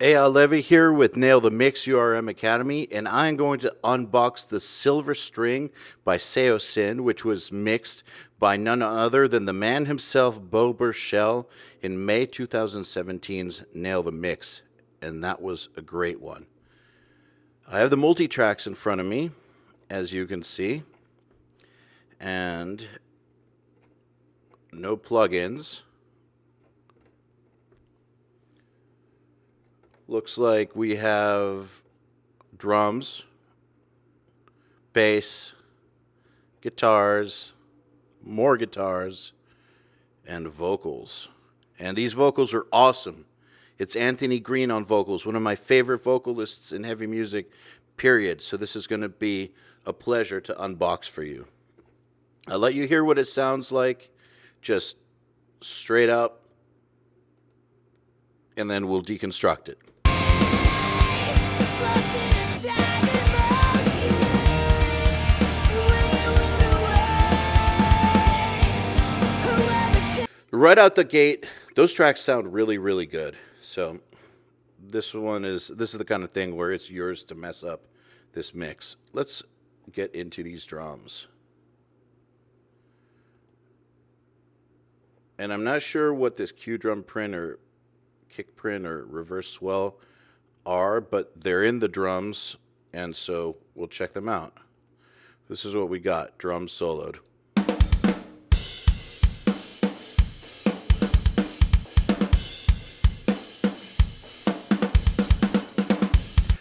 Eyal Levi here with Nail the Mix URM Academy, and I'm going to unbox the Silver String by Saosin, which was mixed by none other than the man himself, Beau Burchell, in May 2017's Nail the Mix, and that was a great one. I have the multi-tracks in front of me, as you can see, and no plugins. Looks like we have drums, bass, guitars, more guitars, and vocals. And these vocals are awesome. It's Anthony Grin on vocals, one of my favorite vocalists in heavy music, period. So this is going to be a pleasure to unbox for you. I'll let you hear what it sounds like, just straight up, and then we'll deconstruct it. Right out the gate, those tracks sound really, really good. So this is the kind of thing where it's yours to mess up this mix. Let's get into these drums. And I'm not sure what this Q drum print or kick print or reverse swell are, but they're in the drums, and so we'll check them out. This is what we got, drums soloed.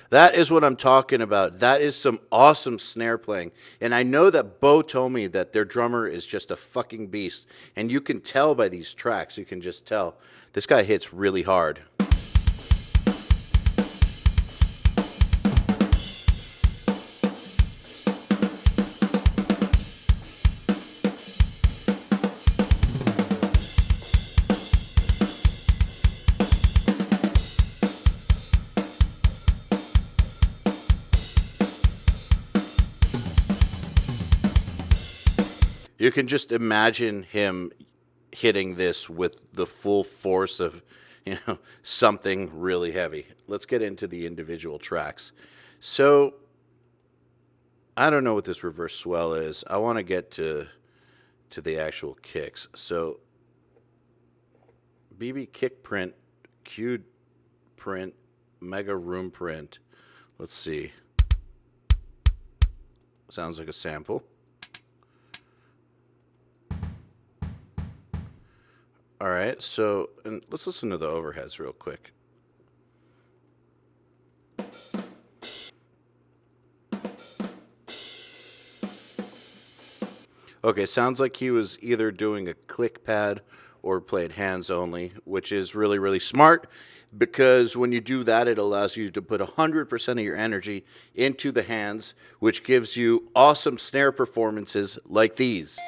That is what I'm talking about. That is some awesome snare playing. And I know that Beau told me that their drummer is just a fucking beast. And you can tell by these tracks, you can just tell. This guy hits really hard. You can just imagine him hitting this with the full force of, something really heavy. Let's get into the individual tracks. So, I don't know what this reverse swell is. I want to get to the actual kicks. So, BB kick print, Q print, mega room print. Let's see. Sounds like a sample. All right, so and let's listen to the overheads real quick. Okay, sounds like he was either doing a click pad or played hands only, which is really, really smart because when you do that, it allows you to put 100% of your energy into the hands, which gives you awesome snare performances like these.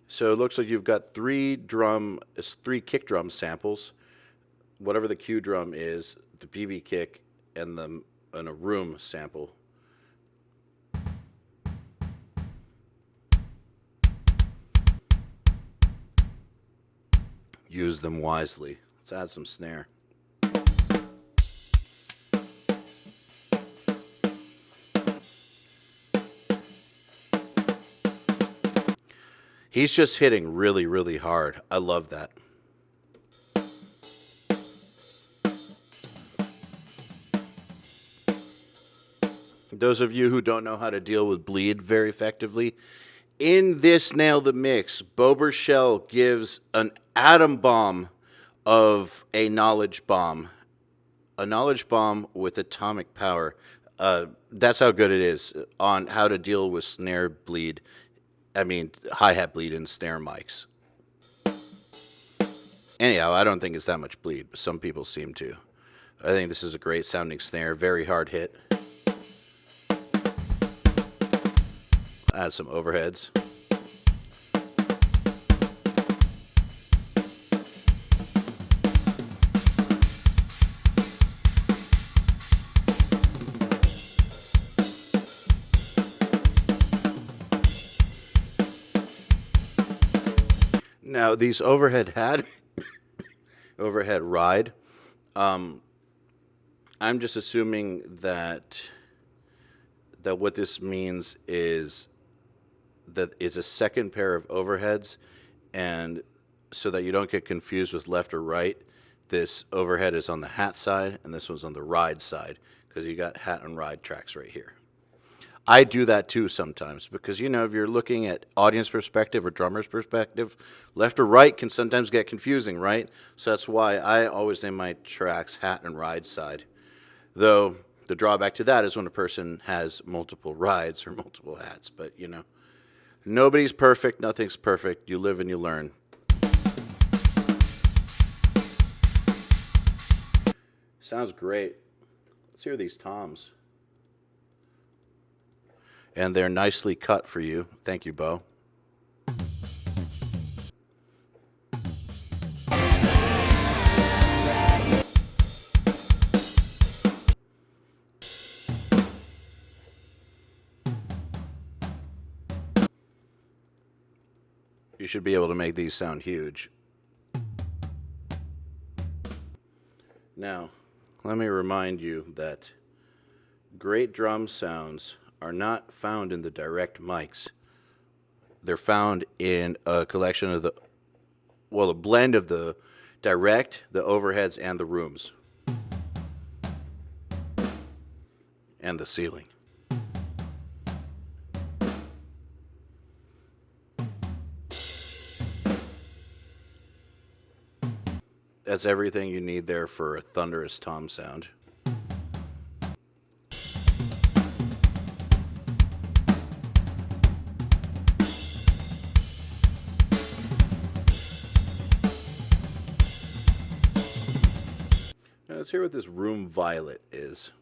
So it looks like you've got three kick drum samples, whatever the Q drum is, the BB kick, and a room sample. Use them wisely. Let's add some snare. He's just hitting really, really hard. I love that. Those of you who don't know how to deal with bleed very effectively, in this Nail the Mix, Beau Burchell gives an atom bomb of a knowledge bomb. A knowledge bomb with atomic power. That's how good it is on how to deal with snare bleed. Hi-hat bleed in snare mics. Anyhow, I don't think it's that much bleed, but some people seem to. I think this is a great sounding snare, very hard hit. Add some overheads. Now, these overhead ride, I'm just assuming that what this means is that it's a second pair of overheads, and so that you don't get confused with left or right, this overhead is on the hat side and this one's on the ride side, because you got hat and ride tracks right here. I do that too sometimes because, you know, if you're looking at audience perspective or drummer's perspective, left or right can sometimes get confusing, right? So that's why I always name my tracks hat and ride side. Though the drawback to that is when a person has multiple rides or multiple hats. But, you know, nobody's perfect. Nothing's perfect. You live and you learn. Sounds great. Let's hear these toms. And they're nicely cut for you. Thank you, Beau. You should be able to make these sound huge. Now, let me remind you that great drum sounds are not found in the direct mics. They're found in a collection of a blend of the direct, the overheads, and the rooms. And the ceiling. That's everything you need there for a thunderous tom sound. Now let's hear what this room violet is.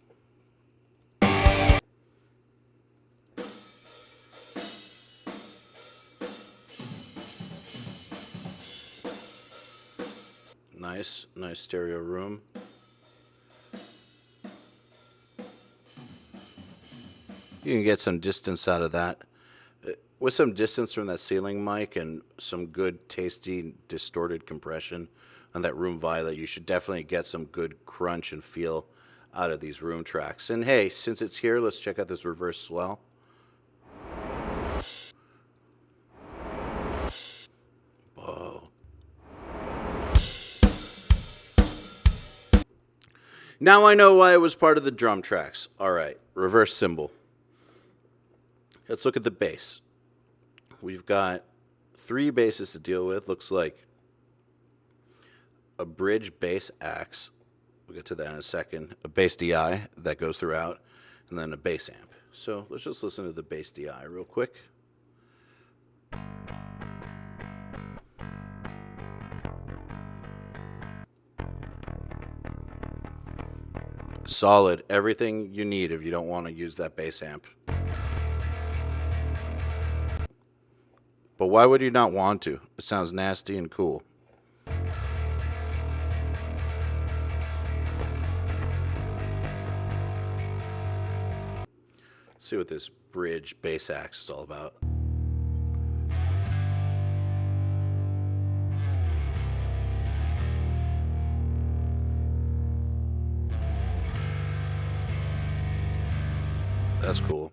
Nice stereo room. You can get some distance out of that. With some distance from that ceiling mic and some good, tasty, distorted compression on that room violet, you should definitely get some good crunch and feel out of these room tracks. And hey, since it's here, let's check out this reverse swell. Whoa. Now I know why it was part of the drum tracks. All right, reverse cymbal. Let's look at the bass. We've got 3 basses to deal with. Looks like a bridge bass axe. We'll get to that in a second. A bass DI that goes throughout, and then a bass amp. So let's just listen to the bass DI real quick. Solid. Everything you need if you don't want to use that bass amp. But why would you not want to? It sounds nasty and cool. Let's see what this bridge bass axe is all about. That's cool.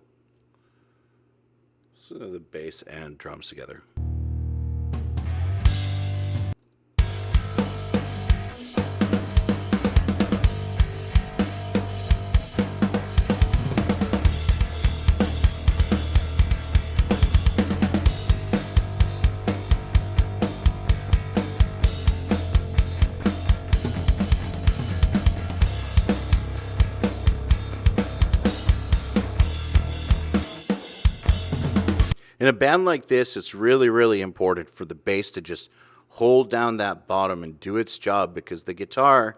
So the bass and drums together. In a band like this, it's really, really important for the bass to just hold down that bottom and do its job, because the guitar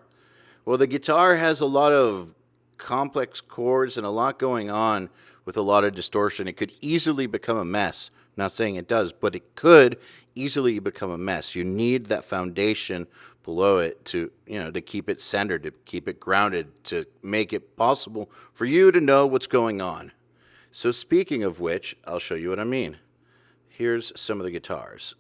has a lot of complex chords and a lot going on with a lot of distortion. It could easily become a mess. I'm not saying it does, but it could easily become a mess. You need that foundation below it to keep it centered, to keep it grounded, to make it possible for you to know what's going on. So speaking of which, I'll show you what I mean. Here's some of the guitars.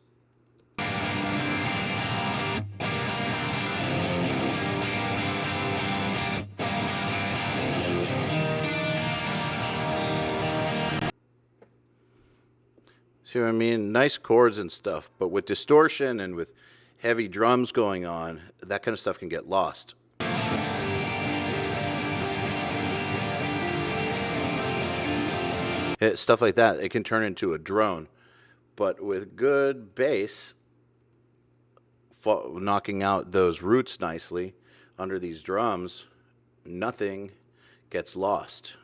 See what I mean? Nice chords and stuff, but with distortion and with heavy drums going on, that kind of stuff can get lost. Stuff like that, it can turn into a drone. But with good bass, knocking out those roots nicely under these drums, nothing gets lost.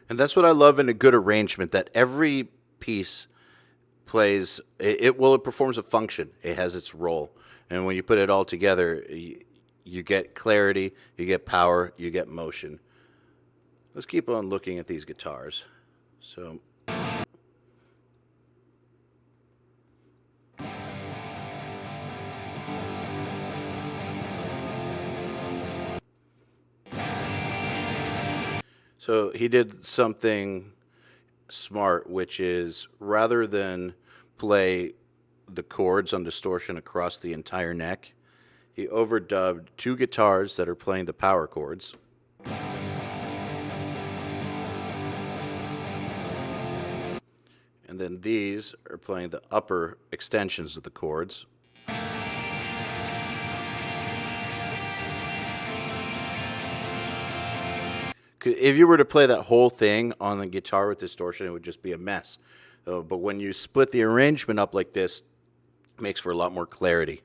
And that's what I love in a good arrangement, that every piece plays, it performs a function. It has its role. And when you put it all together, you get clarity, you get power, you get motion. Let's keep on looking at these guitars. So he did something smart, which is rather than play the chords on distortion across the entire neck, he overdubbed two guitars that are playing the power chords. And then these are playing the upper extensions of the chords. If you were to play that whole thing on the guitar with distortion, it would just be a mess. But when you split the arrangement up like this, it makes for a lot more clarity.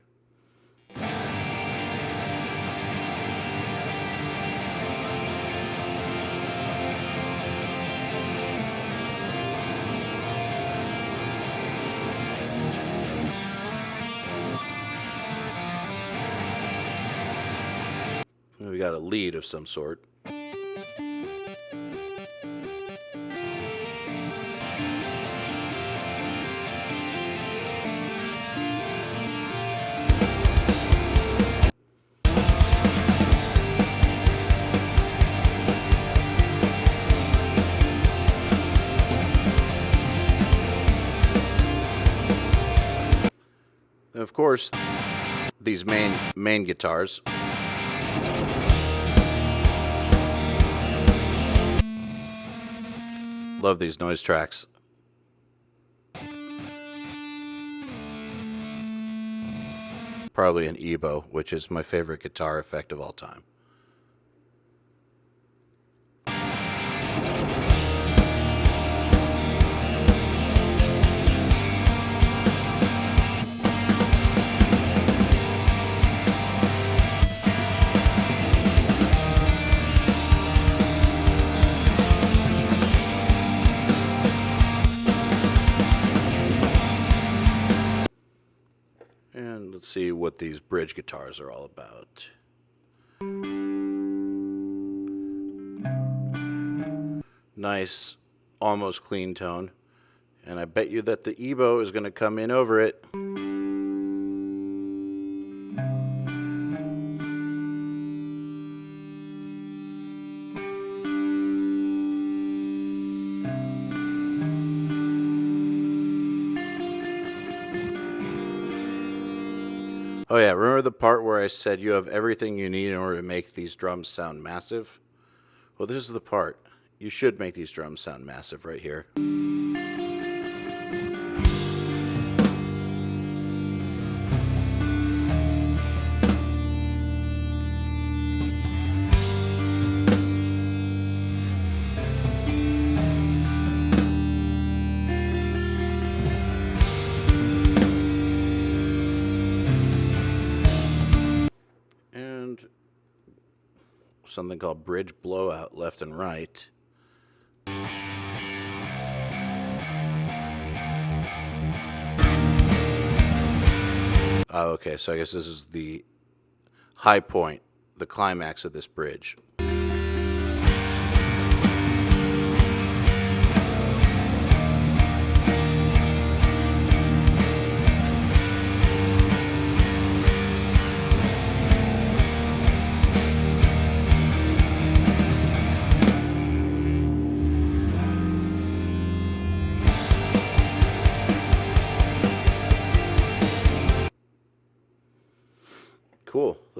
We got a lead of some sort. And of course, these main guitars. Love these noise tracks. Probably an EBow, which is my favorite guitar effect of all time. Let's see what these bridge guitars are all about. Nice, almost clean tone. And I bet you that the EBow is going to come in over it. Oh yeah, remember the part where I said you have everything you need in order to make these drums sound massive? Well, this is the part. You should make these drums sound massive right here. Something called bridge blowout left and right. Oh, okay, so I guess this is the high point, the climax of this bridge.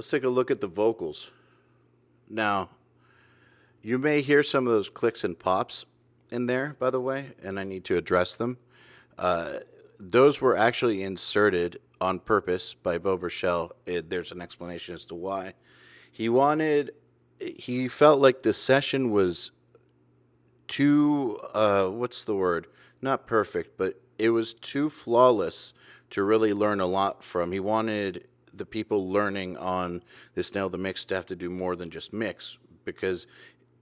let's take a look at the vocals. Now, you may hear some of those clicks and pops in there, by the way, and I need to address them. Those were actually inserted on purpose by Beau Burchell. There's an explanation as to why. He felt like the session was too, what's the word? Not perfect, but it was too flawless to really learn a lot from. He wanted the people learning on this Nail the Mix to have to do more than just mix, because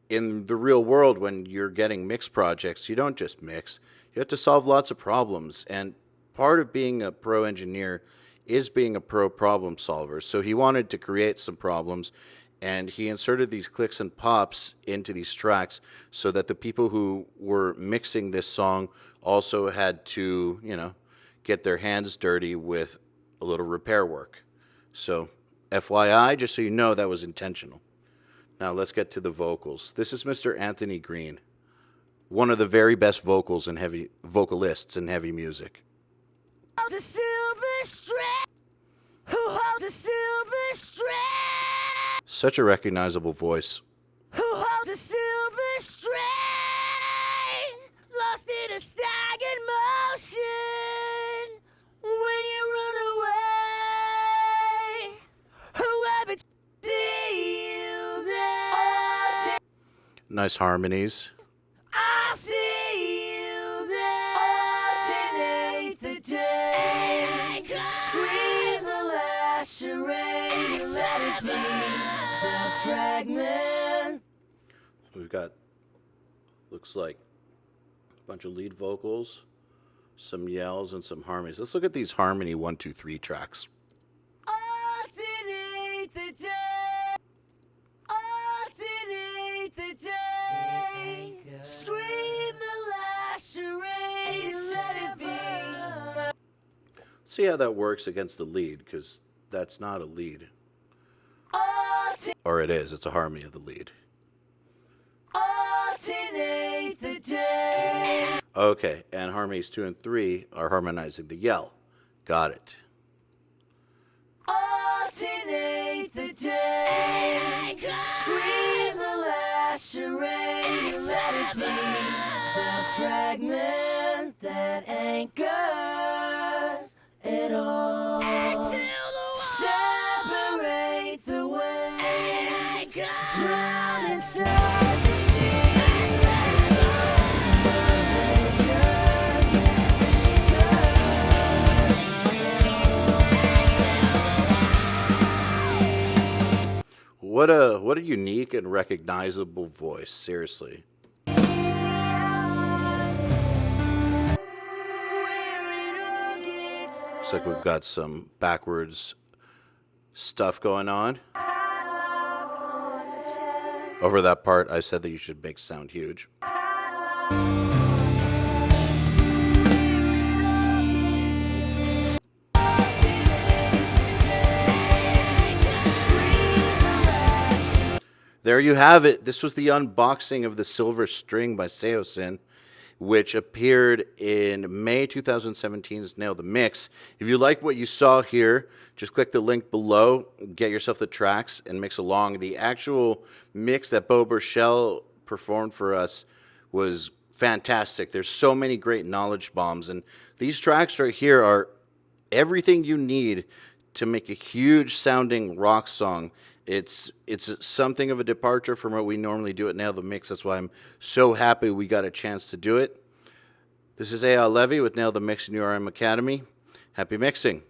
in the real world, when you're getting mix projects, you don't just mix. You have to solve lots of problems, and part of being a pro engineer is being a pro problem solver. So he wanted to create some problems, and he inserted these clicks and pops into these tracks so that the people who were mixing this song also had to, get their hands dirty with a little repair work. So FYI, just so you know, that was intentional. Now let's get to the vocals. This is Mr. Anthony Grin, one of the very best vocalists in heavy music. The silver strap, who holds the silver strap, such a recognizable voice. who holds the silver string, lost in a stagnant motion. When you run away, whoever see you there, Nice harmonies. I'll see you there. Alternate the day, scream the lacerate, let it be the fragment. We've got, looks like a bunch of lead vocals, some yells, and some harmonies. Let's look at these harmony 1, 2, 3 tracks. Alternate the day, alternate the day, scream the lacerate, let it be. See how that works against the lead, because that's not a lead. Or it is. It's a harmony of the lead. Alternate the day. Okay, and harmonies 2 and 3 are harmonizing the yell. Got it. Alternate the day. Scream the lacerate, let it be the fragment that anchors it all. Separate the way, drown inside the What a unique and recognizable voice, seriously. Looks like we've got some backwards stuff going on. Over that part, I said that you should make sound huge. There you have it. This was the unboxing of the Silver String by Saosin, which appeared in May 2017's Nail the Mix. If you like what you saw here, just click the link below, get yourself the tracks, and mix along. The actual mix that Beau Burchell performed for us was fantastic. There's so many great knowledge bombs, and these tracks right here are everything you need to make a huge sounding rock song. It's something of a departure from what we normally do at Nail the Mix. That's why I'm so happy we got a chance to do it. This is Eyal Levi with Nail the Mix in URM Academy. Happy mixing.